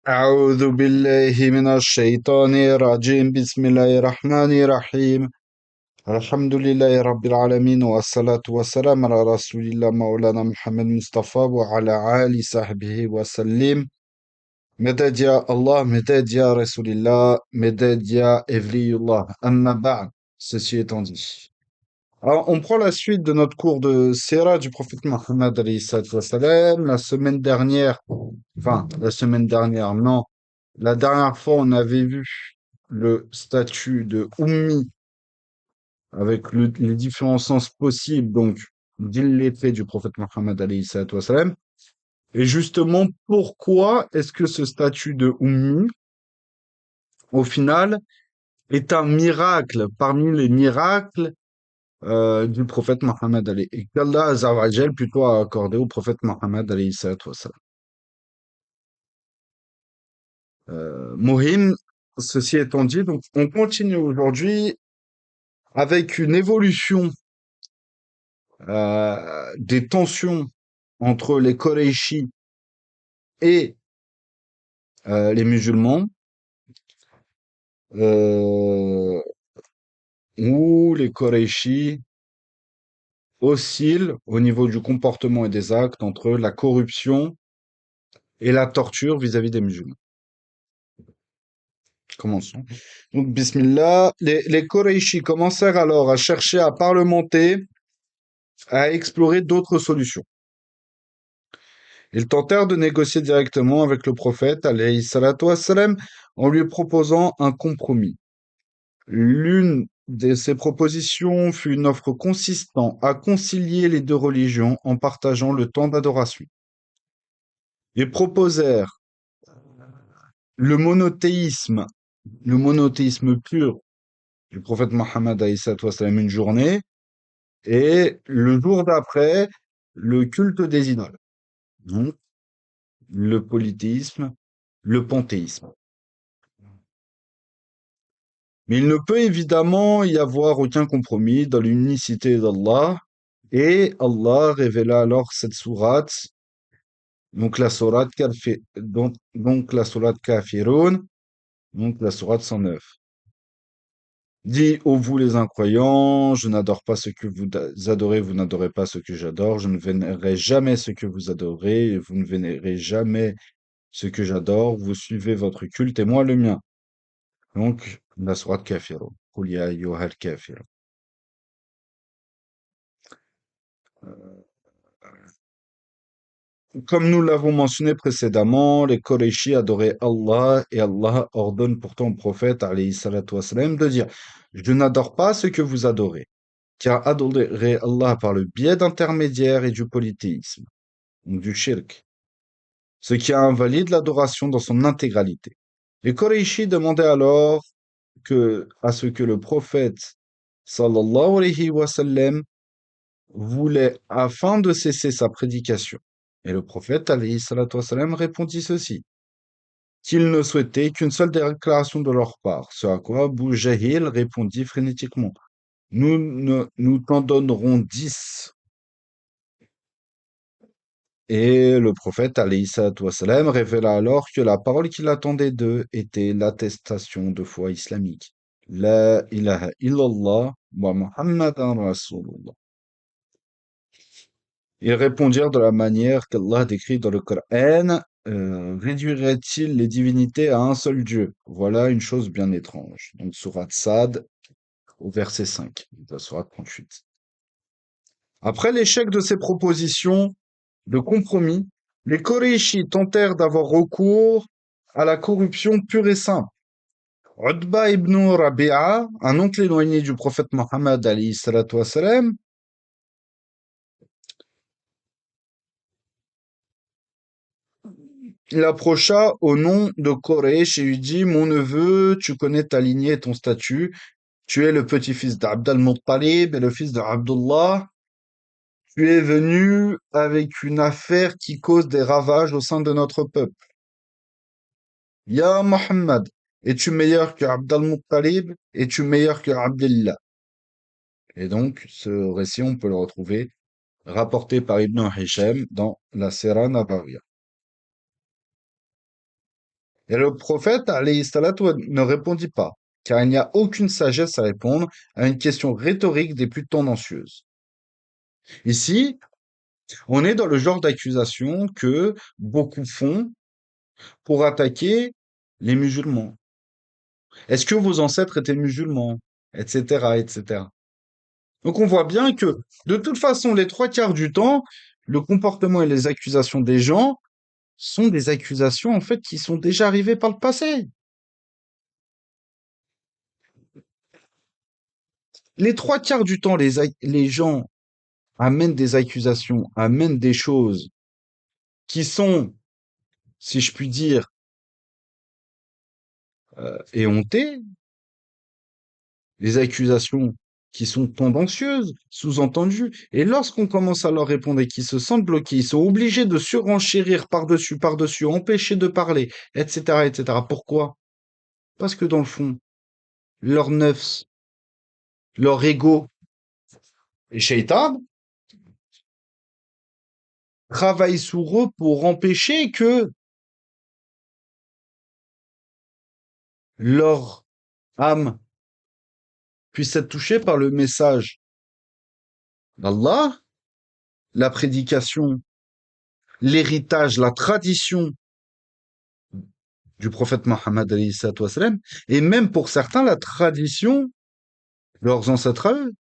أعوذ بالله من الشيطان الرجيم بسم الله الرحمن الرحيم الحمد لله رب العالمين والصلاة والسلام على رسول الله مولانا محمد مصطفى وعلى آل صحبه وسلم مدد يا الله مدد يا رسول الله مدد يا إفلي الله أما بعد. Ceci étant dit, alors on prend la suite de notre cours de Sira du prophète Mohammed alayhi salatu wassalam. La semaine dernière, non. La dernière fois, on avait vu le statut de Ummi avec les différents sens possibles, donc d'illettré du prophète Mohammed alayhi salatu wassalam. Et justement, pourquoi est-ce que ce statut de Ummi, au final, est un miracle parmi les miracles du prophète Mohammed alayhi, et qu'Allah Azza wa Jal plutôt a accordé au prophète Mohammed alayhi salatu wassalam. Mohim, ceci étant dit, donc on continue aujourd'hui avec une évolution des tensions entre les Koraïchis et les musulmans, euh, où les Koraïchis oscillent au niveau du comportement et des actes entre la corruption et la torture vis-à-vis des musulmans. Commençons. Donc, Bismillah, les Koraïchis commencèrent alors à chercher à parlementer, à explorer d'autres solutions. Ils tentèrent de négocier directement avec le prophète, alayhi salatu wassalam, en lui proposant un compromis. L'une de ces propositions fut une offre consistant à concilier les deux religions en partageant le temps d'adoration. Ils proposèrent le monothéisme, le monothéisme pur du prophète Mohammed alayhi salatu wassalam une journée, et le jour d'après, le culte des idoles. Donc, le polythéisme, le panthéisme. Mais il ne peut évidemment y avoir aucun compromis dans l'unicité d'Allah, et Allah révéla alors cette sourate, donc la sourate la sourate Kafirun, donc la sourate 109. Dis, ô vous les incroyants, je n'adore pas ce que vous adorez, vous n'adorez pas ce que j'adore, je ne vénérerai jamais ce que vous adorez, et vous ne vénérez jamais ce que j'adore, vous suivez votre culte et moi le mien. Donc, la sourate Kafirun. Qul ya ayyuhal kafirun. Comme nous l'avons mentionné précédemment, les Qurayshi adoraient Allah et Allah ordonne pourtant au prophète alayhi salatu wassalam de dire: Je n'adore pas ce que vous adorez, car adorer Allah par le biais d'intermédiaires et du polythéisme, donc du shirk, ce qui invalide l'adoration dans son intégralité. Les Qurayshi demandaient alors à ce que le prophète sallallahu alayhi wa sallam voulait afin de cesser sa prédication. Et le prophète alayhi salatu wassalam répondit ceci, qu'il ne souhaitait qu'une seule déclaration de leur part, ce à quoi Abu Jahil répondit frénétiquement, nous t'en donnerons 10. Et le prophète alayhi salatu wassalam révéla alors que la parole qu'il attendait d'eux était l'attestation de foi islamique. La ilaha illallah wa Muhammadan Rasulullah. Ils répondirent de la manière qu'Allah décrit dans le Coran, réduirait-il les divinités à un seul Dieu? Voilà une chose bien étrange. Donc, sourate Sad, au verset 5, de la sourate 38. Après l'échec de ces propositions de compromis, les Koréchis tentèrent d'avoir recours à la corruption pure et simple. Utba ibn Rabi'a, un oncle éloigné du prophète Mohammed alayhi salatu wassalam, il approcha au nom de Koresh et lui dit: Mon neveu, tu connais ta lignée et ton statut. Tu es le petit-fils d'Abd al-Muttalib et le fils de Abdullah. Tu es venu avec une affaire qui cause des ravages au sein de notre peuple. Ya Muhammad, es-tu meilleur que Abd al-Muttalib? Es-tu meilleur que Abdullah? Et donc, ce récit, on peut le retrouver rapporté par Ibn Hisham dans la Sira Nabawiyya. Et le prophète, alayhi salatu wa- ne répondit pas, car il n'y a aucune sagesse à répondre à une question rhétorique des plus tendancieuses. Ici, on est dans le genre d'accusation que beaucoup font pour attaquer les musulmans. Est-ce que vos ancêtres étaient musulmans? Etc., etc. Donc on voit bien que, de toute façon, les trois quarts du temps, le comportement et les accusations des gens sont des accusations, en fait, qui sont déjà arrivées par le passé. Les trois quarts du temps, les gens amènent des accusations, amènent des choses qui sont, si je puis dire, éhontées, des accusations qui sont tendancieuses, sous-entendues. Et lorsqu'on commence à leur répondre et qu'ils se sentent bloqués, ils sont obligés de surenchérir par-dessus, par-dessus, empêcher de parler, etc., etc. Pourquoi? Parce que dans le fond, leur nefs, leur ego et shaitan travaillent sur eux pour empêcher que leur âme puisse être touchée par le message d'Allah, la prédication, l'héritage, la tradition du prophète Mohammed alayhi salatu wassalam, et même pour certains la tradition de leurs ancêtres à eux.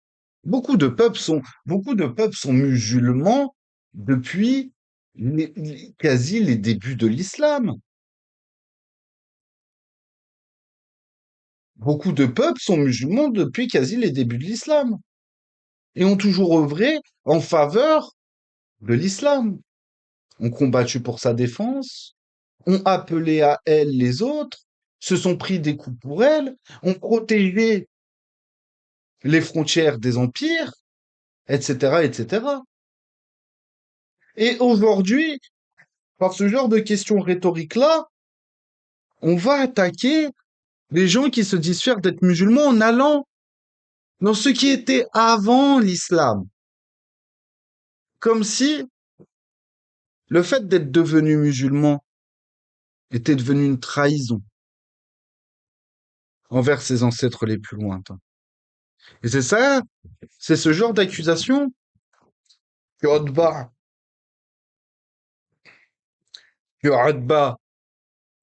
Beaucoup de peuples sont musulmans depuis quasi les débuts de l'islam. Beaucoup de peuples sont musulmans depuis quasi les débuts de l'islam et ont toujours œuvré en faveur de l'islam, ont combattu pour sa défense, ont appelé à elle les autres, se sont pris des coups pour elle, ont protégé les frontières des empires, etc., etc. Et aujourd'hui, par ce genre de questions rhétoriques-là, on va attaquer les gens qui se disent fiers d'être musulmans en allant dans ce qui était avant l'islam. Comme si le fait d'être devenu musulman était devenu une trahison envers ses ancêtres les plus lointains. Et c'est ça, c'est ce genre d'accusation que Utba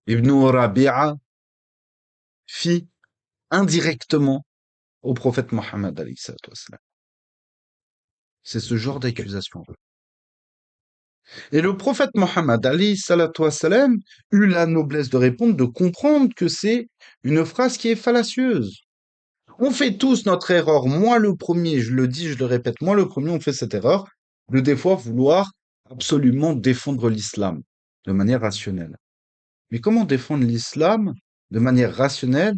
ibn Rabi'a fit indirectement au prophète Mohammed alayhi salatu wassalam. C'est ce genre d'accusation. Et le prophète Mohammed alayhi salatu wassalam eut la noblesse de répondre, de comprendre que c'est une phrase qui est fallacieuse. On fait tous notre erreur. Moi, le premier, je le dis, je le répète, moi, le premier, on fait cette erreur de des fois vouloir absolument défendre l'islam de manière rationnelle. Mais comment défendre l'islam de manière rationnelle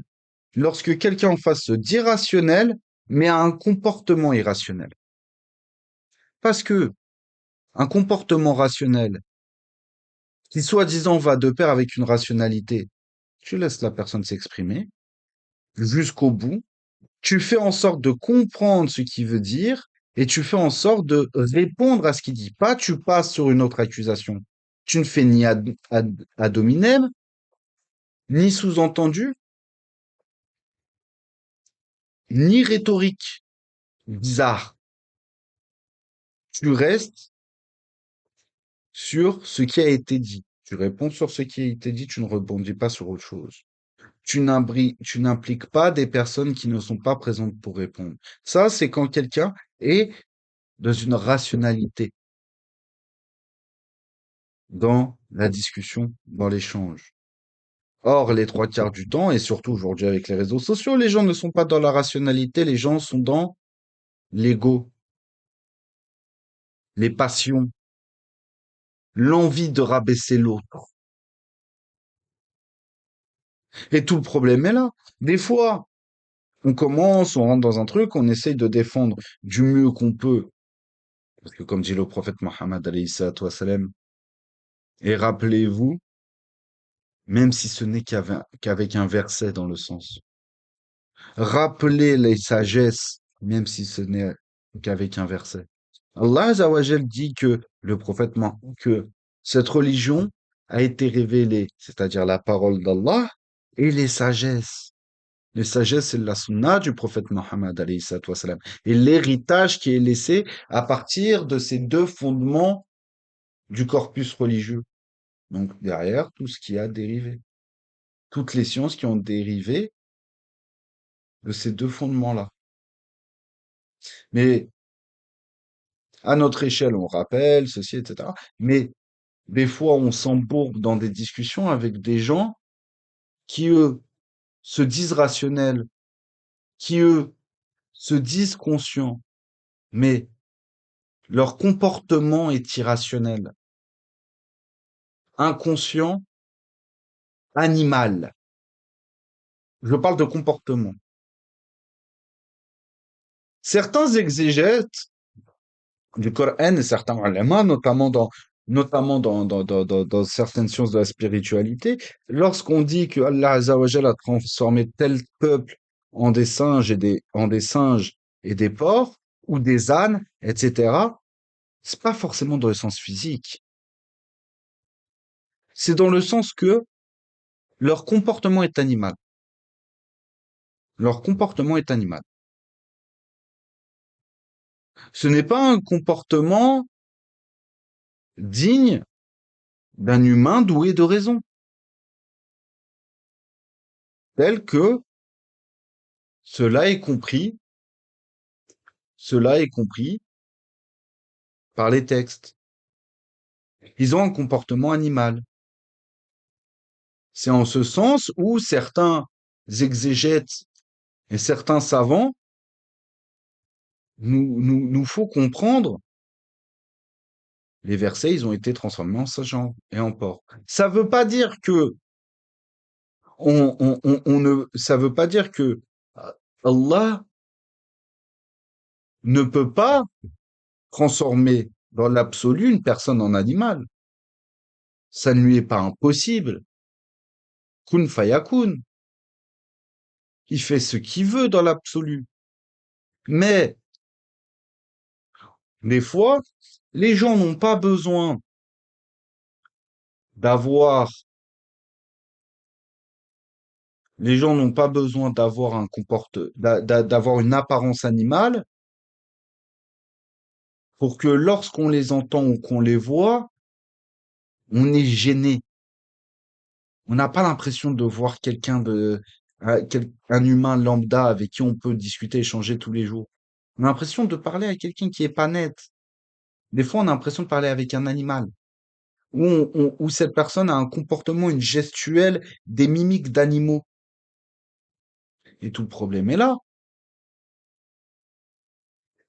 lorsque quelqu'un en face se dit rationnel, mais a un comportement irrationnel? Parce que un comportement rationnel qui, soi-disant, va de pair avec une rationalité, tu laisses la personne s'exprimer jusqu'au bout, tu fais en sorte de comprendre ce qu'il veut dire et tu fais en sorte de répondre à ce qu'il dit. Pas tu passes sur une autre accusation. Tu ne fais ni ad hominem, ni sous-entendu, ni rhétorique bizarre. Tu restes sur ce qui a été dit. Tu réponds sur ce qui a été dit, tu ne rebondis pas sur autre chose. Tu n'impliques pas des personnes qui ne sont pas présentes pour répondre. Ça, c'est quand quelqu'un est dans une rationalité, dans la discussion, dans l'échange. Or, les trois quarts du temps, et surtout aujourd'hui avec les réseaux sociaux, les gens ne sont pas dans la rationalité, les gens sont dans l'ego, les passions, l'envie de rabaisser l'autre. Et tout le problème est là. Des fois, on commence, on rentre dans un truc, on essaye de défendre du mieux qu'on peut. Parce que comme dit le prophète Mohammed alayhi salatu wassalam, et rappelez-vous, même si ce n'est qu'avec un verset dans le sens. Rappelez les sagesses, même si ce n'est qu'avec un verset. Allah Azza wa Jal dit que le prophète que cette religion a été révélée, c'est-à-dire la parole d'Allah, et les sagesses. Les sagesses, c'est la sunna du prophète Mohammed, alayhi salatu wassalam. Et l'héritage qui est laissé à partir de ces deux fondements du corpus religieux. Donc, derrière, tout ce qui a dérivé. Toutes les sciences qui ont dérivé de ces deux fondements-là. Mais, à notre échelle, on rappelle ceci, etc. Mais, des fois, on s'embourbe dans des discussions avec des gens qui, eux, se disent rationnels, qui, eux, se disent conscients, mais leur comportement est irrationnel, inconscient, animal. Je parle de comportement. Certains exégètes du Coran et certains ulama, notamment dans certaines sciences de la spiritualité, lorsqu'on dit que Allah Azza wa Jalla a transformé tel peuple en des singes et des porcs, ou des ânes, etc., c'est pas forcément dans le sens physique. C'est dans le sens que leur comportement est animal. Leur comportement est animal. Ce n'est pas un comportement digne d'un humain doué de raison, tel que cela est compris, cela est compris par les textes. Ils ont un comportement animal. C'est en ce sens où certains exégètes et certains savants nous faut comprendre les versets, ils ont été transformés en singes et en porcs. Ça veut pas dire que ça veut pas dire que Allah ne peut pas transformer dans l'absolu une personne en animal. Ça ne lui est pas impossible. Kun fayakun. Il fait ce qu'il veut dans l'absolu. Mais, des fois, les gens n'ont pas besoin d'avoir, les gens n'ont pas besoin d'avoir d'avoir une apparence animale pour que lorsqu'on les entend ou qu'on les voit, on est gêné. On n'a pas l'impression de voir un humain lambda avec qui on peut discuter, échanger tous les jours. On a l'impression de parler à quelqu'un qui est pas net. Des fois, on a l'impression de parler avec un animal, où cette personne a un comportement, une gestuelle, des mimiques d'animaux. Et tout le problème est là.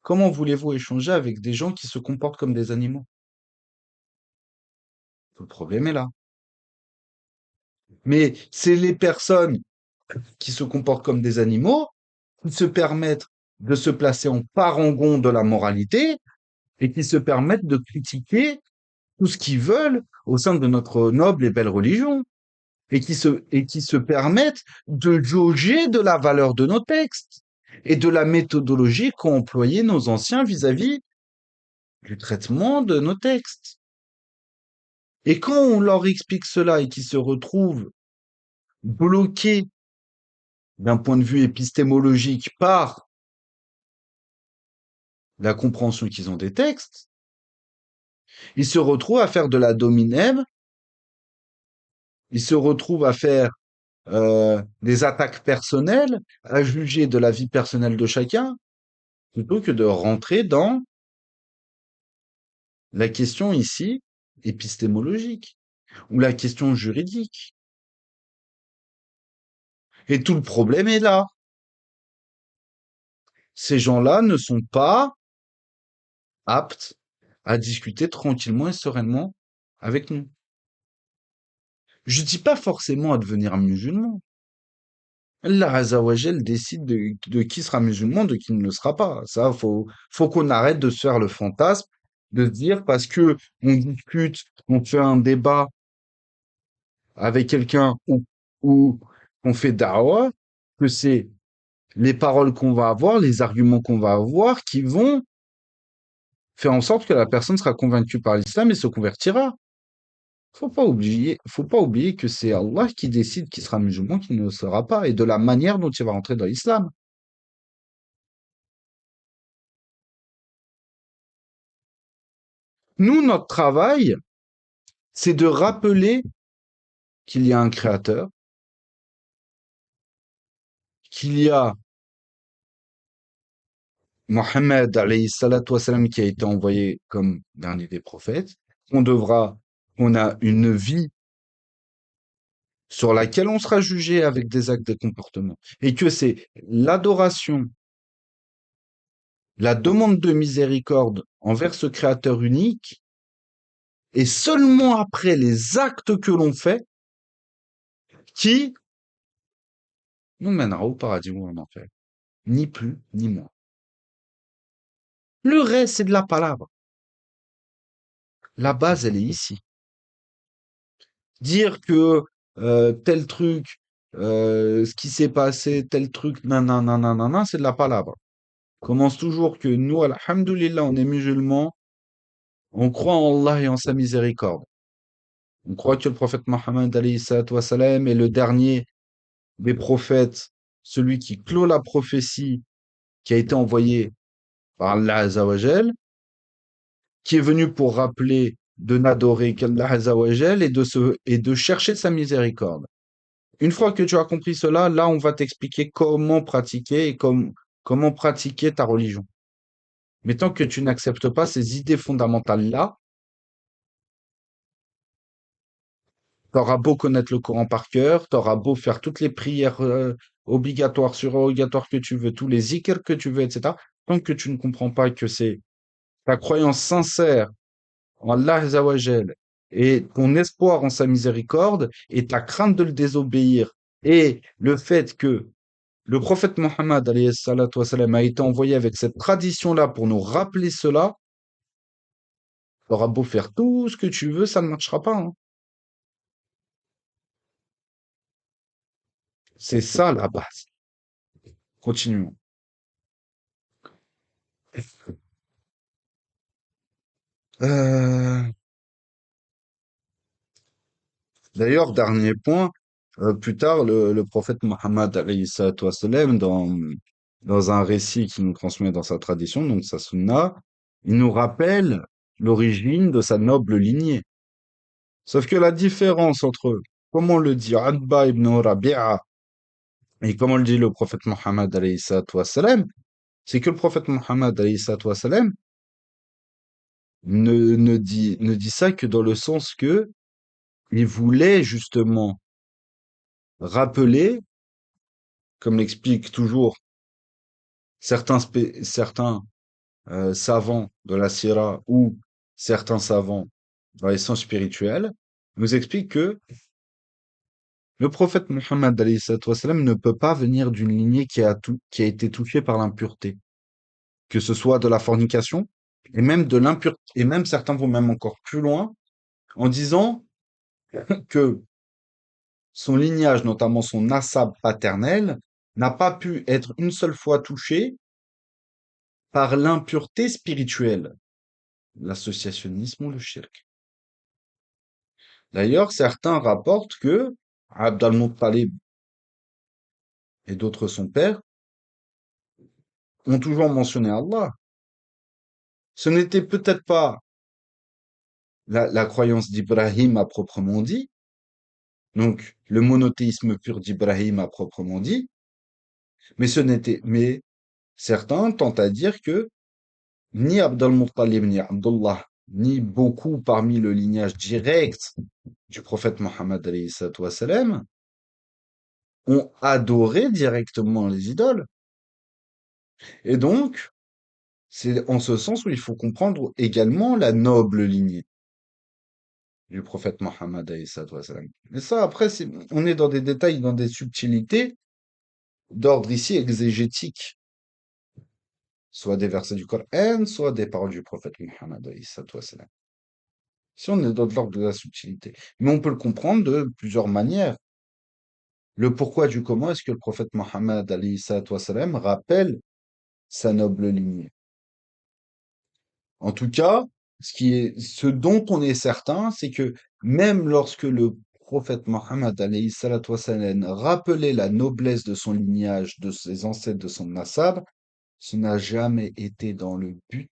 Comment voulez-vous échanger avec des gens qui se comportent comme des animaux? Tout le problème est là. Mais c'est les personnes qui se comportent comme des animaux qui se permettent de se placer en parangon de la moralité et qui se permettent de critiquer tout ce qu'ils veulent au sein de notre noble et belle religion et qui se permettent de jauger de la valeur de nos textes et de la méthodologie qu'ont employé nos anciens vis-à-vis du traitement de nos textes. Et quand on leur explique cela et qu'ils se retrouvent bloqués d'un point de vue épistémologique par la compréhension qu'ils ont des textes, ils se retrouvent à faire de la dominem, ils se retrouvent à faire des attaques personnelles, à juger de la vie personnelle de chacun, plutôt que de rentrer dans la question ici épistémologique ou la question juridique. Et tout le problème est là. Ces gens-là ne sont pas aptes à discuter tranquillement et sereinement avec nous. Je dis pas forcément à devenir un musulman. Allah Azzawajal décide de qui sera musulman, de qui ne le sera pas. Ça, faut qu'on arrête de se faire le fantasme, de se dire parce que on discute, on fait un débat avec quelqu'un ou on fait da'wah, que c'est les paroles qu'on va avoir, les arguments qu'on va avoir qui vont faire en sorte que la personne sera convaincue par l'islam et se convertira. Faut pas oublier que c'est Allah qui décide qui sera musulman, qui ne le sera pas, et de la manière dont il va rentrer dans l'islam. Nous, notre travail, c'est de rappeler qu'il y a un créateur, qu'il y a Mohammed alayhi salatu wassalam qui a été envoyé comme dernier des prophètes, qu'on devra, qu'on a une vie sur laquelle on sera jugé avec des actes, des comportements, et que c'est l'adoration, la demande de miséricorde envers ce créateur unique, et seulement après les actes que l'on fait, qui nous mènera au paradis ou en enfer. Ni plus, ni moins. Le reste, c'est de la palabre. La base, elle est ici. Dire que tel truc, ce qui s'est passé, tel truc, nanana, nanana, c'est de la palabre. Commence toujours que nous, alhamdoulilah, on est musulmans, on croit en Allah et en sa miséricorde. On croit que le prophète Mohammed alayhi salatu wassalam est le dernier des prophètes, celui qui clôt la prophétie qui a été envoyée par Allah Azzawajal, qui est venu pour rappeler de n'adorer qu'Allah Azzawajal et de chercher sa miséricorde. Une fois que tu as compris cela, là, on va t'expliquer comment pratiquer et comment pratiquer ta religion. Mais tant que tu n'acceptes pas ces idées fondamentales-là, t'auras beau connaître le Coran par cœur, t'auras beau faire toutes les prières obligatoires, surrogatoires que tu veux, tous les zikrs que tu veux, etc. Tant que tu ne comprends pas que c'est ta croyance sincère en Allah Azzawajal et ton espoir en sa miséricorde et ta crainte de le désobéir et le fait que le prophète Mohammed alayhi salatu wassalam, a été envoyé avec cette tradition-là pour nous rappeler cela, t'auras beau faire tout ce que tu veux, ça ne marchera pas, hein. C'est ça la base. Continuons. Euh, D'ailleurs, dernier point, plus tard, le prophète Mohammed alayhi salatu wassalam, dans un récit qu'il nous transmet dans sa tradition, donc sa sunna, il nous rappelle l'origine de sa noble lignée. Sauf que la différence entre, comme on le dit, Adba ibn Rabi'a et comme on le dit le prophète Mohammed alayhi salatu wassalam, c'est que le prophète Mohammed alayhi salatu wassalam ne dit ça que dans le sens que il voulait justement rappeler, comme l'expliquent toujours certains savants de la Sira ou certains savants dans les sciences spirituelles, nous expliquent que le prophète Mohammed alayhi salatu wassalam ne peut pas venir d'une lignée qui a été touchée par l'impureté, que ce soit de la fornication et même de l'impureté, et même certains vont même encore plus loin en disant que son lignage, notamment son nasab paternel, n'a pas pu être une seule fois touché par l'impureté spirituelle, l'associationnisme ou le shirk. D'ailleurs, certains rapportent que Abd al-Muttalib et d'autres son père ont toujours mentionné Allah. Ce n'était peut-être pas la croyance d'Ibrahim à proprement dit, donc le monothéisme pur d'Ibrahim à proprement dit, mais certains tentent à dire que ni Abd al-Muttalib, ni Abdullah, ni beaucoup parmi le lignage direct du prophète Mohammed alayhi salatu wassalam, ont adoré directement les idoles. Et donc, c'est en ce sens où il faut comprendre également la noble lignée du prophète Mohammed alayhi salatu wassalam. Mais ça, après, on est dans des détails, dans des subtilités d'ordre ici exégétique, soit des versets du Coran, soit des paroles du prophète Mohammed alayhi salatu wassalam. Si on est dans l'ordre de la subtilité. Mais on peut le comprendre de plusieurs manières. Le pourquoi du comment est-ce que le prophète Mohammed alayhi salatu wassalam rappelle sa noble lignée. En tout cas, ce dont on est certain, c'est que même lorsque le prophète Mohammed alayhi salatu wassalam rappelait la noblesse de son lignage, de ses ancêtres, de son nasab, ce n'a jamais été dans le but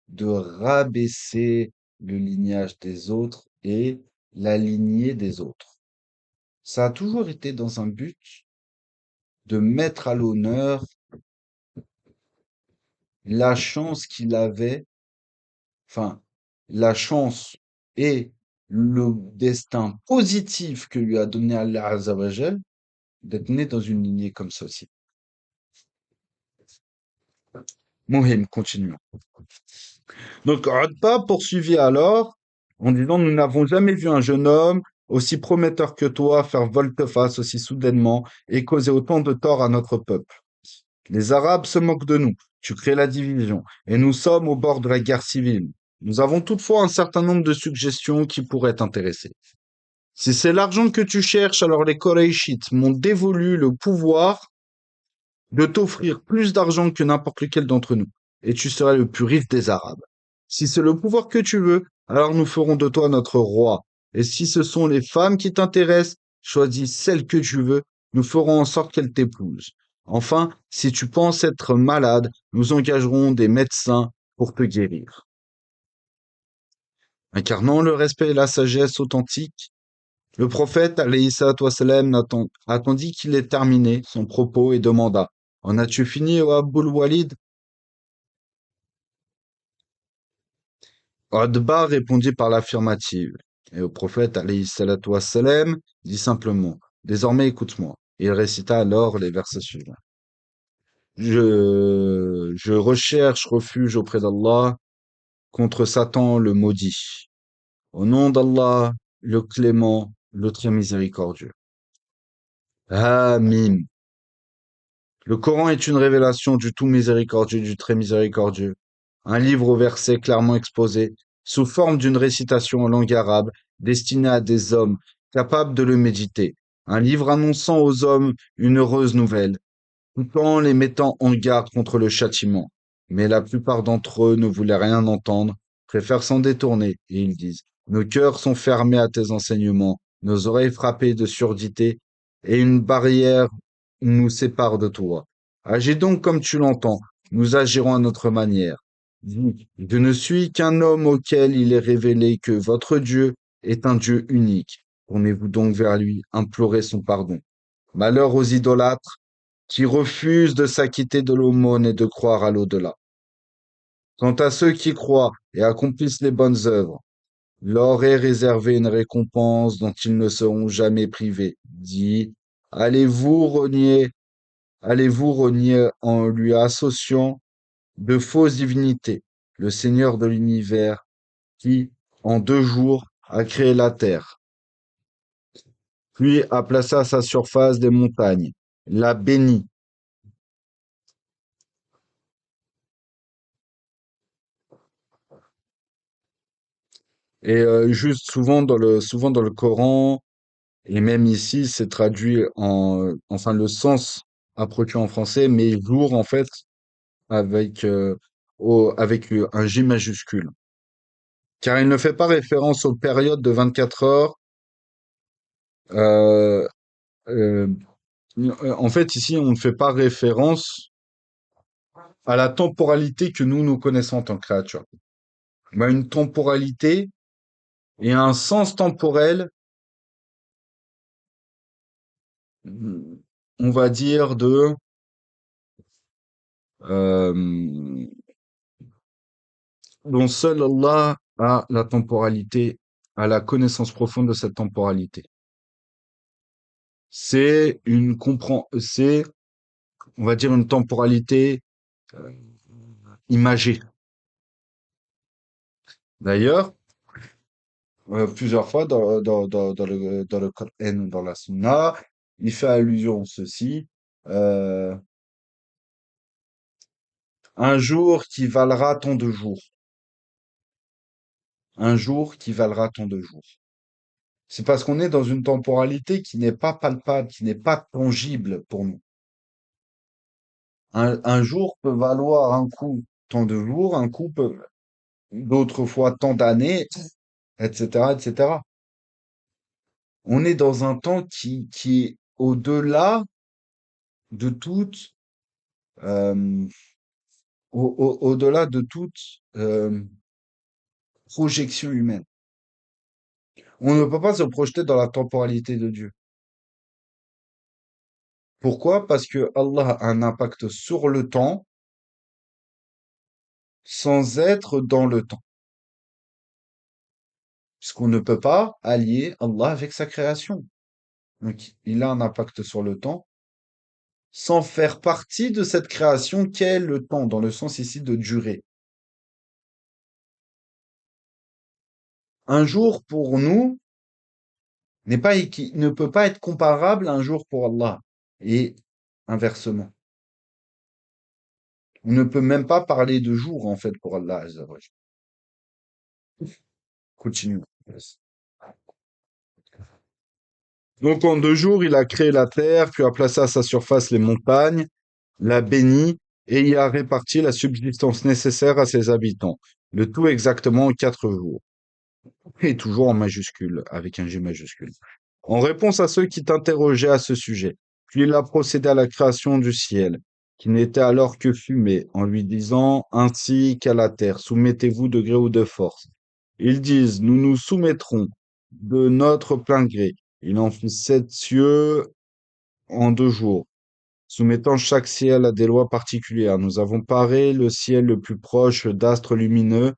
de rabaisser le lignage des autres et la lignée des autres. Ça a toujours été dans un but de mettre à l'honneur la chance qu'il avait, enfin, la chance et le destin positif que lui a donné Allah Azzawajal d'être né dans une lignée comme ceci. Mohim, continuons. Donc, Utba poursuivit alors en disant, nous n'avons jamais vu un jeune homme aussi prometteur que toi faire volte-face aussi soudainement et causer autant de tort à notre peuple. Les Arabes se moquent de nous. Tu crées la division. Et nous sommes au bord de la guerre civile. Nous avons toutefois un certain nombre de suggestions qui pourraient t'intéresser. Si c'est l'argent que tu cherches, alors les Koraïchites m'ont dévolu le pouvoir de t'offrir plus d'argent que n'importe lequel d'entre nous, et tu seras le plus riche des Arabes. Si c'est le pouvoir que tu veux, alors nous ferons de toi notre roi. Et si ce sont les femmes qui t'intéressent, choisis celle que tu veux, nous ferons en sorte qu'elle t'épouse. Enfin, si tu penses être malade, nous engagerons des médecins pour te guérir. Incarnant le respect et la sagesse authentique, le prophète, alayhi salatu wassalam, attendit qu'il ait terminé son propos et demanda: En as-tu fini, ô Abul Walid? Utba répondit par l'affirmative. Et le prophète, alayhi salatu wassalam, dit simplement: Désormais écoute-moi. Il récita alors les versets suivants. Je recherche refuge auprès d'Allah contre Satan le maudit. Au nom d'Allah, le clément, le très miséricordieux. Amin. Le Coran est une révélation du tout miséricordieux, du très miséricordieux. Un livre aux versets clairement exposés, sous forme d'une récitation en langue arabe, destinée à des hommes capables de le méditer. Un livre annonçant aux hommes une heureuse nouvelle, tout en les mettant en garde contre le châtiment. Mais la plupart d'entre eux ne voulaient rien entendre, préfèrent s'en détourner, et ils disent: Nos cœurs sont fermés à tes enseignements, nos oreilles frappées de surdité, et une barrière nous sépare de toi. Agis donc comme tu l'entends, nous agirons à notre manière. Dis, je ne suis qu'un homme auquel il est révélé que votre Dieu est un Dieu unique. Tournez-vous donc vers lui, implorez son pardon. Malheur aux idolâtres qui refusent de s'acquitter de l'aumône et de croire à l'au-delà. Quant à ceux qui croient et accomplissent les bonnes œuvres, leur est réservée une récompense dont ils ne seront jamais privés. Dit, allez-vous renier, allez-vous renier en lui associant de fausses divinités, le Seigneur de l'univers qui, en 2 jours, a créé la terre, puis a placé à sa surface des montagnes, l'a béni. Et juste souvent dans le Coran, et même ici, c'est traduit enfin le sens approché en français, mais jour en fait avec un J majuscule, car il ne fait pas référence aux périodes de 24 heures. Euh, euh, en fait, ici, on ne fait pas référence à la temporalité que nous connaissons en tant que créature, mais à une temporalité et un sens temporel, on va dire euh, dont seul Allah a la temporalité, a la connaissance profonde de cette temporalité. C'est, on va dire, une temporalité euh, imagée. D'ailleurs, plusieurs fois dans le Coran ou dans la Sunna, il fait allusion à ceci. euh, un jour qui valera tant de jours. Un jour qui valera tant de jours. C'est parce qu'on est dans une temporalité qui n'est pas palpable, qui n'est pas tangible pour nous. Un jour peut valoir un coup tant de jours, un coup peut. d'autres fois tant d'années, etc., etc. On est dans un temps qui est au-delà de toute, euh, au-delà de toute projection humaine. On ne peut pas se projeter dans la temporalité de Dieu. Pourquoi? Parce que Allah a un impact sur le temps sans être dans le temps. Puisqu'on ne peut pas allier Allah avec sa création. Donc, il a un impact sur le temps sans faire partie de cette création qu'est le temps, dans le sens ici de durée. Un jour pour nous ne peut pas être comparable à un jour pour Allah. Et inversement. On ne peut même pas parler de jour, en fait, pour Allah Azza wa Jalla. Continue. Donc en 2 jours, il a créé la terre, puis a placé à sa surface les montagnes, l'a béni, et y a réparti la subsistance nécessaire à ses habitants. Le tout exactement en 4 jours. Et toujours en majuscule, avec un G majuscule. En réponse à ceux qui t'interrogeaient à ce sujet, puis il a procédé à la création du ciel, qui n'était alors que fumée, en lui disant ainsi qu'à la terre, soumettez-vous de gré ou de force. Ils disent, nous nous soumettrons de notre plein gré. Il en fit 7 cieux en 2 jours, soumettant chaque ciel à des lois particulières. Nous avons paré le ciel le plus proche d'astres lumineux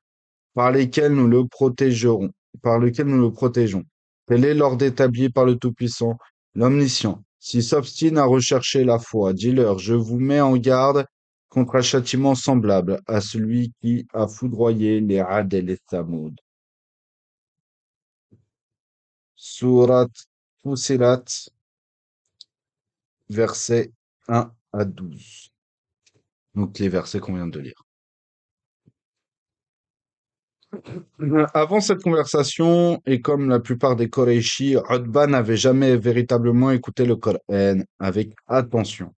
par lesquels nous le protégerons, par lequel nous le protégeons. Tel est l'ordre établi par le Tout-Puissant, l'Omniscient. S'ils s'obstinent à rechercher la foi, dis-leur, je vous mets en garde contre un châtiment semblable à celui qui a foudroyé les Ad et les Thamoud. Surat Fussilat, versets 1 à 12. Donc les versets qu'on vient de lire. Avant cette conversation, et comme la plupart des Koreishi, Utba n'avait jamais véritablement écouté le Coran avec attention.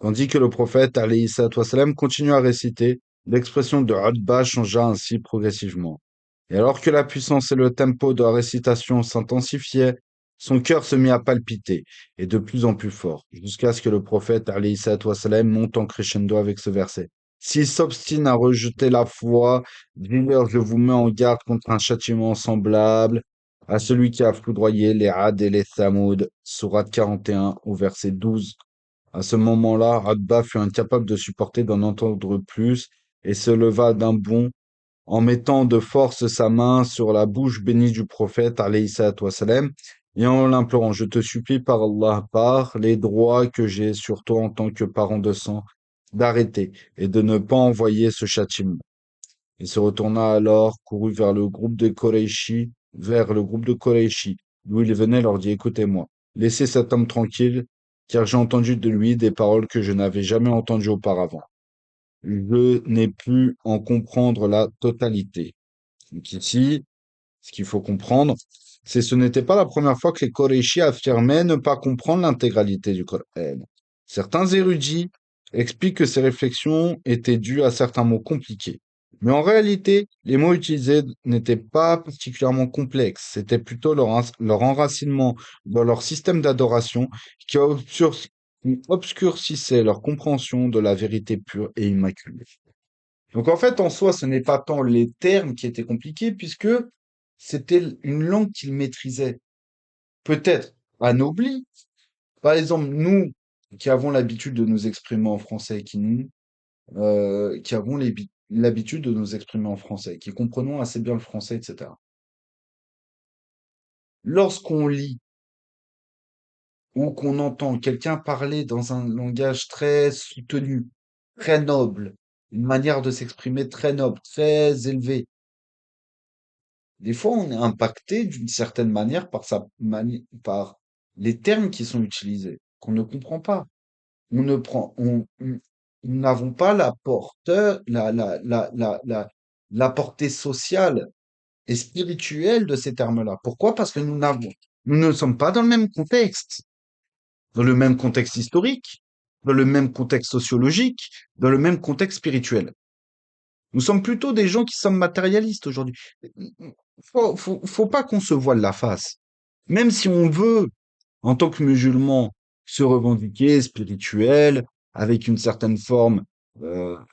Tandis que le prophète, alayhi salatu wassalam, continua à réciter, l'expression de Utba changea ainsi progressivement. Et alors que la puissance et le tempo de la récitation s'intensifiaient, son cœur se mit à palpiter, et de plus en plus fort, jusqu'à ce que le prophète, alayhi salatu wassalam, monte en crescendo avec ce verset. S'ils s'obstinent à rejeter la foi, dis-leur, je vous mets en garde contre un châtiment semblable à celui qui a foudroyé les Had et les Thamoud, sourate 41 au verset 12. À ce moment-là, Radba fut incapable de supporter d'en entendre plus et se leva d'un bond en mettant de force sa main sur la bouche bénie du prophète, alayhi salatu wassalam, et en l'implorant, je te supplie par Allah, par les droits que j'ai sur toi en tant que parent de sang, d'arrêter et de ne pas envoyer ce châtiment. Il se retourna alors, courut vers le groupe de Koreishi, d'où il venait, leur dit, écoutez-moi, laissez cet homme tranquille, car j'ai entendu de lui des paroles que je n'avais jamais entendues auparavant. Je n'ai pu en comprendre la totalité. Donc ici, ce qu'il faut comprendre, c'est que ce n'était pas la première fois que les Koreishi affirmaient ne pas comprendre l'intégralité du Coran. Certains érudits expliquent que ces réflexions étaient dues à certains mots compliqués. Mais en réalité, les mots utilisés n'étaient pas particulièrement complexes. C'était plutôt leur enracinement dans leur système d'adoration qui obscurcissait leur compréhension de la vérité pure et immaculée. Donc en fait, en soi, ce n'est pas tant les termes qui étaient compliqués, puisque c'était une langue qu'ils maîtrisaient. Peut-être anoblie. Par exemple, nous, qui avons l'habitude de nous exprimer en français, qui avons l'habitude de nous exprimer en français, qui comprenons assez bien le français, etc. Lorsqu'on lit ou qu'on entend quelqu'un parler dans un langage très soutenu, très noble, une manière de s'exprimer très noble, très élevée, des fois, on est impacté d'une certaine manière par les termes qui sont utilisés, qu'on ne comprend pas. On ne prend, on- Nous n'avons pas la portée sociale et spirituelle de ces termes-là. Pourquoi? Parce que nous ne sommes pas dans le même contexte, dans le même contexte historique, dans le même contexte sociologique, dans le même contexte spirituel. Nous sommes plutôt des gens qui sommes matérialistes aujourd'hui. Faut pas qu'on se voile la face. Même si on veut, en tant que musulman, se revendiquer spirituel, avec une certaine forme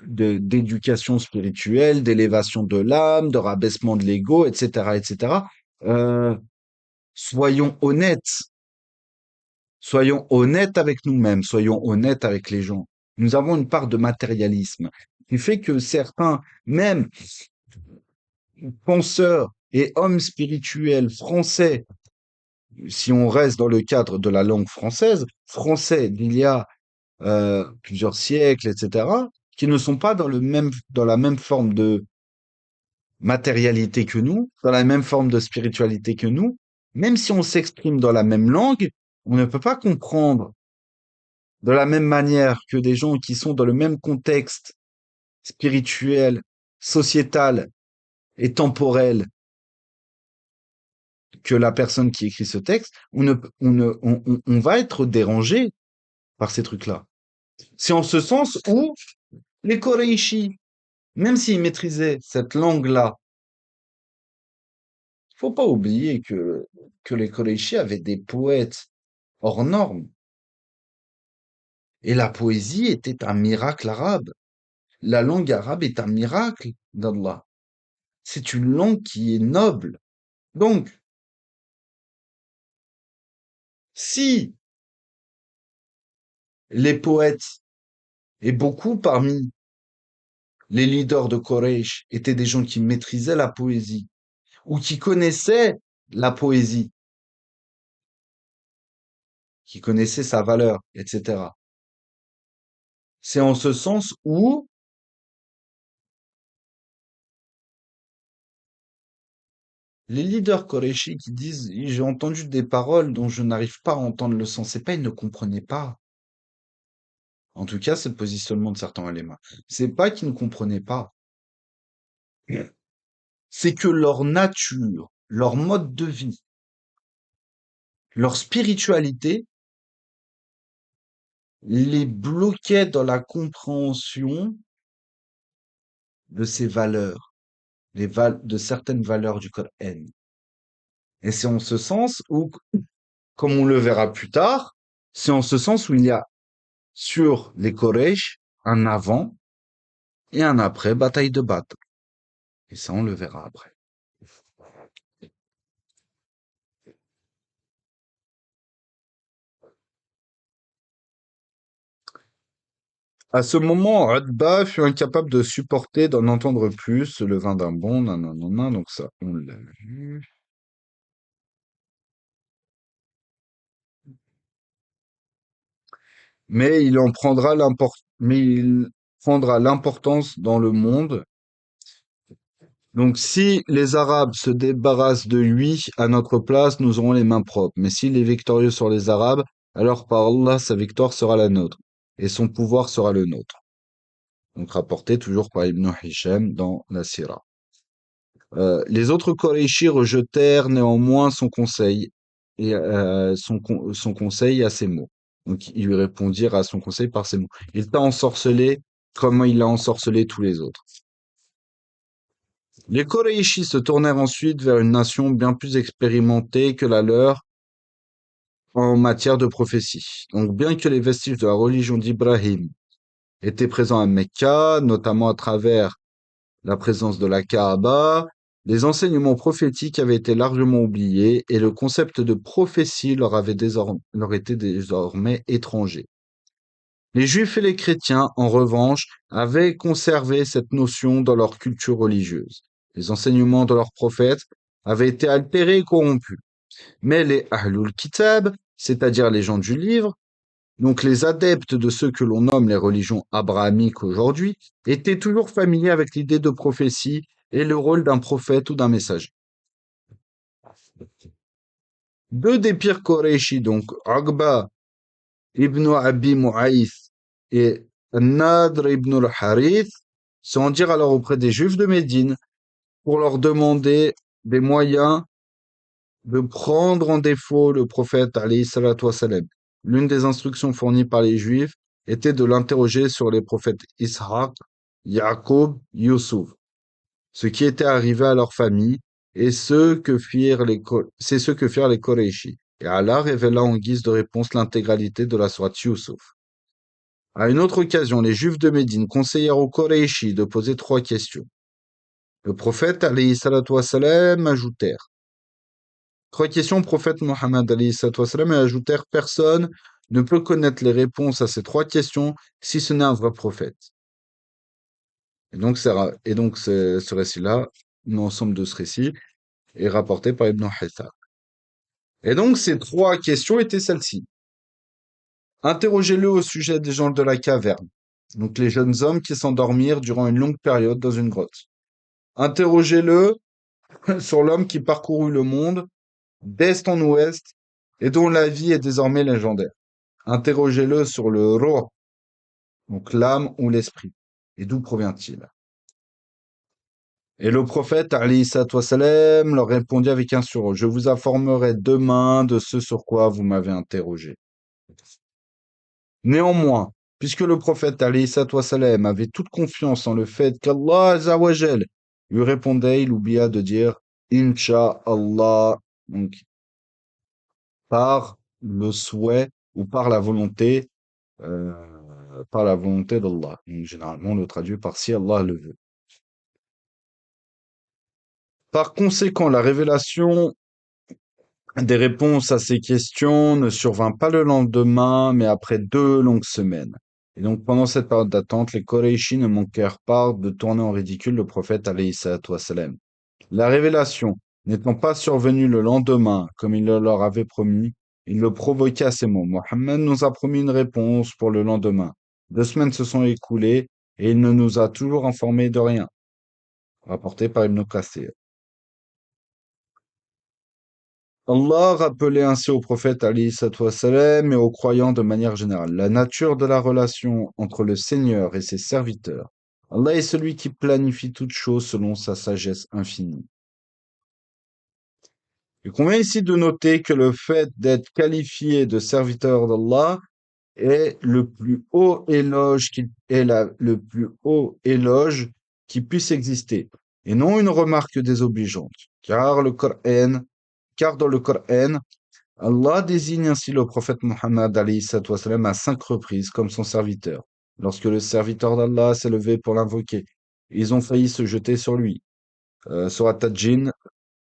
d'éducation spirituelle, d'élévation de l'âme, de rabaissement de l'ego, etc., etc. Euh, soyons honnêtes. Soyons honnêtes avec nous-mêmes, soyons honnêtes avec les gens. Nous avons une part de matérialisme qui fait que certains, même penseurs et hommes spirituels français, si on reste dans le cadre de la langue française, français d'il y a plusieurs siècles, etc., qui ne sont pas dans la même forme de matérialité que nous, dans la même forme de spiritualité que nous, même si on s'exprime dans la même langue, on ne peut pas comprendre de la même manière que des gens qui sont dans le même contexte spirituel, sociétal et temporel que la personne qui écrit ce texte, on va être dérangé par ces trucs-là. C'est en ce sens où les Koreishi, même s'ils maîtrisaient cette langue-là, faut pas oublier que les Koreishi avaient des poètes hors normes. Et la poésie était un miracle arabe. La langue arabe est un miracle d'Allah. C'est une langue qui est noble. Donc, si les poètes, et beaucoup parmi les leaders de Quraysh, étaient des gens qui maîtrisaient la poésie, ou qui connaissaient la poésie, qui connaissaient sa valeur, etc. C'est en ce sens où les leaders Qurayshi qui disent j'ai entendu des paroles dont je n'arrive pas à entendre le sens, c'est pas ils ne comprenaient pas. En tout cas, c'est le positionnement de certains éléments. C'est pas qu'ils ne comprenaient pas. C'est que leur nature, leur mode de vie, leur spiritualité les bloquait dans la compréhension de ces valeurs, de certaines valeurs du Coran. Et c'est en ce sens où, comme on le verra plus tard, c'est en ce sens où il y a sur les Quraysh un avant et un après bataille de Badr. Et ça, on le verra après. À ce moment, Utba fut incapable de supporter d'en entendre plus, le vin d'un bon, nanana, donc ça, on l'a vu. Mais il prendra l'importance dans le monde. Donc, si les Arabes se débarrassent de lui à notre place, nous aurons les mains propres. Mais s'il est victorieux sur les Arabes, alors par Allah, sa victoire sera la nôtre, et son pouvoir sera le nôtre. Donc, rapporté toujours par Ibn Hisham dans la Sira. Les autres Qurayshi rejetèrent néanmoins son conseil et son conseil à ses mots. Donc ils lui répondirent à son conseil par ces mots. Il t'a ensorcelé comme il a ensorcelé tous les autres. Les Qurayshi se tournèrent ensuite vers une nation bien plus expérimentée que la leur en matière de prophétie. Donc bien que les vestiges de la religion d'Ibrahim étaient présents à Mecca, notamment à travers la présence de la Kaaba, les enseignements prophétiques avaient été largement oubliés et le concept de prophétie leur était désormais étranger. Les Juifs et les chrétiens, en revanche, avaient conservé cette notion dans leur culture religieuse. Les enseignements de leurs prophètes avaient été altérés et corrompus. Mais les Ahlul Kitab, c'est-à-dire les gens du livre, donc les adeptes de ceux que l'on nomme les religions abrahamiques aujourd'hui, étaient toujours familiers avec l'idée de prophétie et le rôle d'un prophète ou d'un messager. Deux des pires Qurayshi, donc Aqba ibn Abi Mu'ayth et Nadr ibn al-Harith, se rendirent alors auprès des Juifs de Médine pour leur demander des moyens de prendre en défaut le prophète alayhi salatu wassalam. L'une des instructions fournies par les Juifs était de l'interroger sur les prophètes Ishaq Jacob, Youssouf, ce qui était arrivé à leur famille, et c'est ce que firent les Koreishi. Et Allah révéla en guise de réponse l'intégralité de la sourate Youssouf. À une autre occasion, les Juifs de Médine conseillèrent aux Koreishi de poser 3 questions. Le prophète, alayhi salatu wassalam, ajoutèrent. 3 questions au prophète Mohammed, alayhi salatu wassalam, et ajoutèrent, personne ne peut connaître les réponses à ces 3 questions si ce n'est un vrai prophète. Ce récit-là, l'ensemble de ce récit, est rapporté par Ibn Hitham. Et donc, ces 3 questions étaient celles-ci. Interrogez-le au sujet des gens de la caverne, donc les jeunes hommes qui s'endormirent durant une longue période dans une grotte. Interrogez-le sur l'homme qui parcourut le monde d'est en ouest et dont la vie est désormais légendaire. Interrogez-le sur le ruh, donc l'âme ou l'esprit. Et d'où provient-il? Et le prophète, alayhi salatu wassalam, leur répondit avec un sursaut. Je vous informerai demain de ce sur quoi vous m'avez interrogé. Néanmoins, puisque le prophète, alayhi salatu wassalam, avait toute confiance en le fait qu'Allah azawajal lui répondait, il oublia de dire Inch'Allah, donc par le souhait ou euh, par la volonté d'Allah. Donc, généralement, on le traduit par si Allah le veut. Par conséquent, la révélation des réponses à ces questions ne survint pas le lendemain, mais après 2 longues semaines. Et donc, pendant cette période d'attente, les Koreishi ne manquèrent pas de tourner en ridicule le prophète alayhi salatu wassalam. La révélation n'étant pas survenue le lendemain, comme il le leur avait promis, il le provoqua à ces mots. Mohammed nous a promis une réponse pour le lendemain. 2 semaines se sont écoulées et il ne nous a toujours informé de rien. Rapporté par Ibn Kathir. Allah rappelait ainsi au prophète alayhi salatu wassalam et aux croyants de manière générale la nature de la relation entre le Seigneur et ses serviteurs. Allah est celui qui planifie toutes choses selon sa sagesse infinie. Il convient ici de noter que le fait d'être qualifié de serviteur d'Allah est le plus haut éloge le plus haut éloge qui puisse exister, et non une remarque désobligeante, car dans le Coran, Allah désigne ainsi le prophète Muhammad alayhi salatu wassalam, à 5 reprises comme son serviteur. Lorsque le serviteur d'Allah s'est levé pour l'invoquer, ils ont failli se jeter sur lui. Surat Al-Jinn,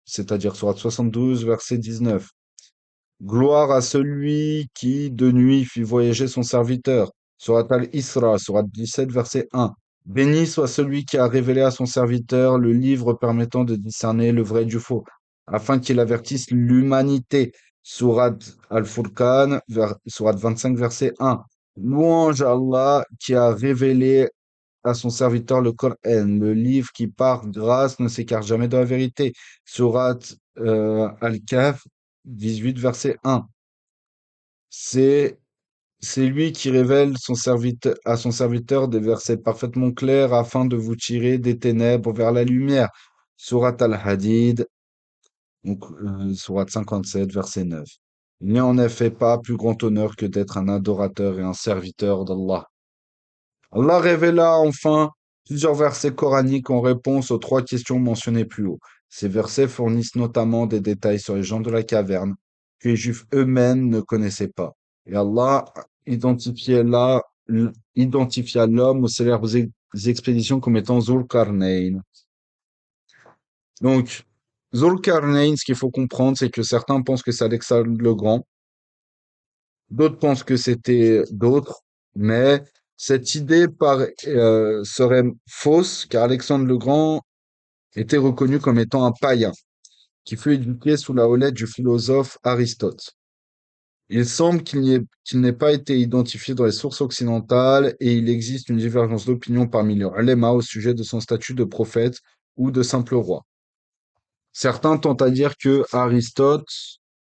c'est-à-dire surat 72, verset 19. Gloire à celui qui, de nuit, fit voyager son serviteur. Surat Al-Isra, surat 17, verset 1. Béni soit celui qui a révélé à son serviteur le livre permettant de discerner le vrai du faux, afin qu'il avertisse l'humanité. Surat Al-Furqan, surat 25, verset 1. Louange à Allah qui a révélé à son serviteur le Coran, le livre qui par grâce ne s'écarte jamais de la vérité. Surat Al-Kahf, 18, verset 1. C'est c'est lui qui révèle à son serviteur des versets parfaitement clairs afin de vous tirer des ténèbres vers la lumière. Surat Al-Hadid, donc Surat 57, verset 9. Il n'y a en effet pas plus grand honneur que d'être un adorateur et un serviteur d'Allah. Allah révéla enfin plusieurs versets coraniques en réponse aux 3 questions mentionnées plus haut. Ces versets fournissent notamment des détails sur les gens de la caverne que les Juifs eux-mêmes ne connaissaient pas. Et Allah identifia l'homme aux célèbres expéditions comme étant Zulkarnain. Donc, Zulkarnain, ce qu'il faut comprendre, c'est que certains pensent que c'est Alexandre le Grand, d'autres pensent que c'était d'autres, mais cette idée serait fausse, car Alexandre le Grand était reconnu comme étant un païen, qui fut éduqué sous la houlette du philosophe Aristote. Il semble qu'il n'ait pas été identifié dans les sources occidentales et il existe une divergence d'opinion parmi les ulémas au sujet de son statut de prophète ou de simple roi. Certains tentent à dire que Aristote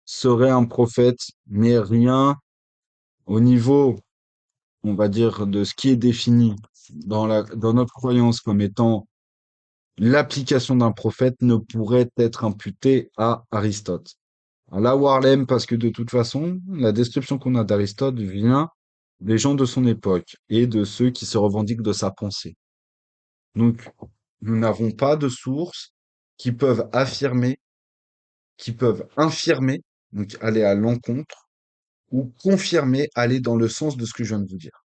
serait un prophète, mais rien au niveau, on va dire, de ce qui est défini dans notre croyance comme étant l'application d'un prophète ne pourrait être imputé à Aristote. Allah Warlem, parce que de toute façon, la description qu'on a d'Aristote vient des gens de son époque et de ceux qui se revendiquent de sa pensée. Donc, nous n'avons pas de sources qui peuvent affirmer, qui peuvent infirmer, donc aller à l'encontre, ou confirmer, aller dans le sens de ce que je viens de vous dire.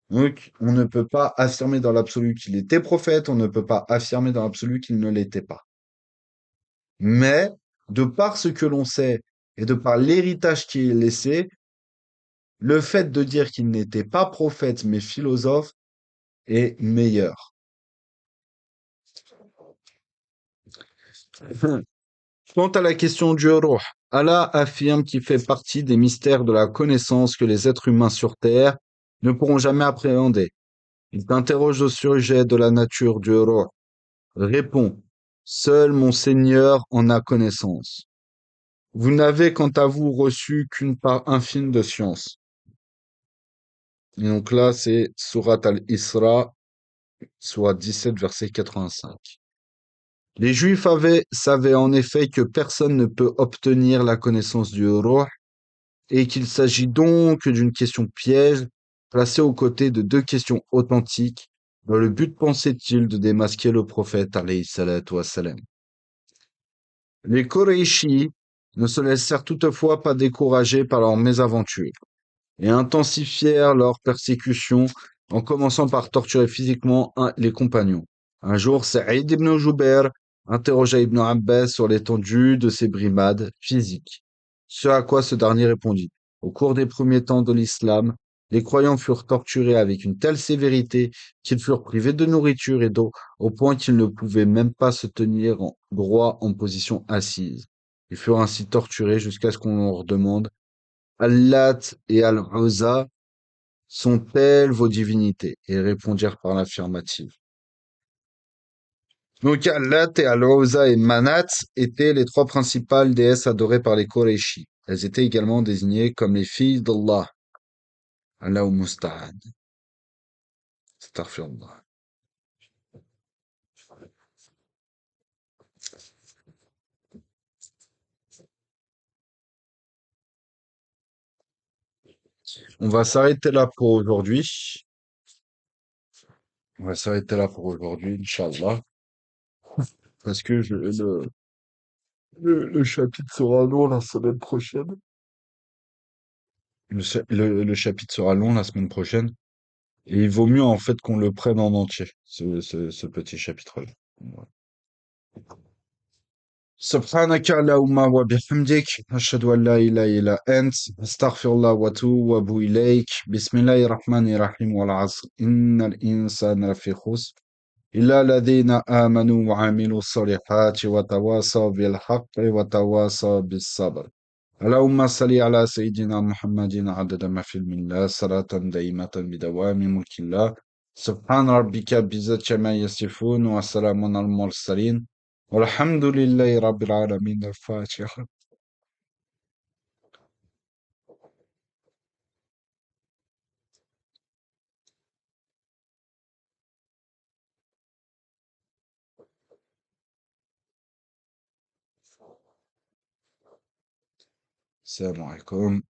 Donc, on ne peut pas affirmer dans l'absolu qu'il était prophète, on ne peut pas affirmer dans l'absolu qu'il ne l'était pas. Mais, de par ce que l'on sait et de par l'héritage qui est laissé, le fait de dire qu'il n'était pas prophète mais philosophe est meilleur. Quant à la question du ruh, Allah affirme qu'il fait partie des mystères de la connaissance que les êtres humains sur Terre ne pourront jamais appréhender. Il t'interroge au sujet de la nature du ruh. Réponds, seul mon Seigneur en a connaissance. Vous n'avez quant à vous reçu qu'une part infime de science. Et donc là, c'est Surat al-Isra, soit 17, verset 85. Les Juifs savaient en effet que personne ne peut obtenir la connaissance du ruh et qu'il s'agit donc d'une question piège placée aux côtés de deux questions authentiques dans le but, pensait-il, de démasquer le prophète alayhi salatu wassalam. Les Koreishi ne se laissèrent toutefois pas décourager par leur mésaventure et intensifièrent leur persécution en commençant par torturer physiquement les compagnons. Un jour, Saïd ibn Jubair interrogea Ibn Abbas sur l'étendue de ces brimades physiques, ce à quoi ce dernier répondit. Au cours des premiers temps de l'islam, les croyants furent torturés avec une telle sévérité qu'ils furent privés de nourriture et d'eau au point qu'ils ne pouvaient même pas se tenir droit en position assise. Ils furent ainsi torturés jusqu'à ce qu'on leur demande Al-Lat et Al-Uzza sont-elles vos divinités? Et ils répondirent par l'affirmative. Donc Al-Lat et Al-Uzza et Manat étaient les trois principales déesses adorées par les Koreishi. Elles étaient également désignées comme les filles d'Allah. Allahu Musta'an. Astaghfirullah. On va s'arrêter là pour aujourd'hui. On va s'arrêter là pour aujourd'hui, Inch'Allah. Parce que le chapitre sera long la semaine prochaine. Le chapitre sera long la semaine prochaine. Et il vaut mieux en fait qu'on le prenne en entier, ce petit chapitre-là. Voilà. سبحانك اللهم وبحمدك أشهد أن لا إله إلا أنت أستغفر الله وأتوب إليك بسم الله الرحمن الرحيم والعصر إن الإنسان لفي خسر إلا الذين آمنوا وعملوا الصالحات وتواصوا بالحق وتواصوا بالصبر اللهم صل على سيدنا محمد عدد ما في الله صلاة دائمة بدوام ملك الله سبحان ربك بعزة ما يصفون وسلام على المرسلين والحمد لله رب العالمين الفاتحة السلام عليكم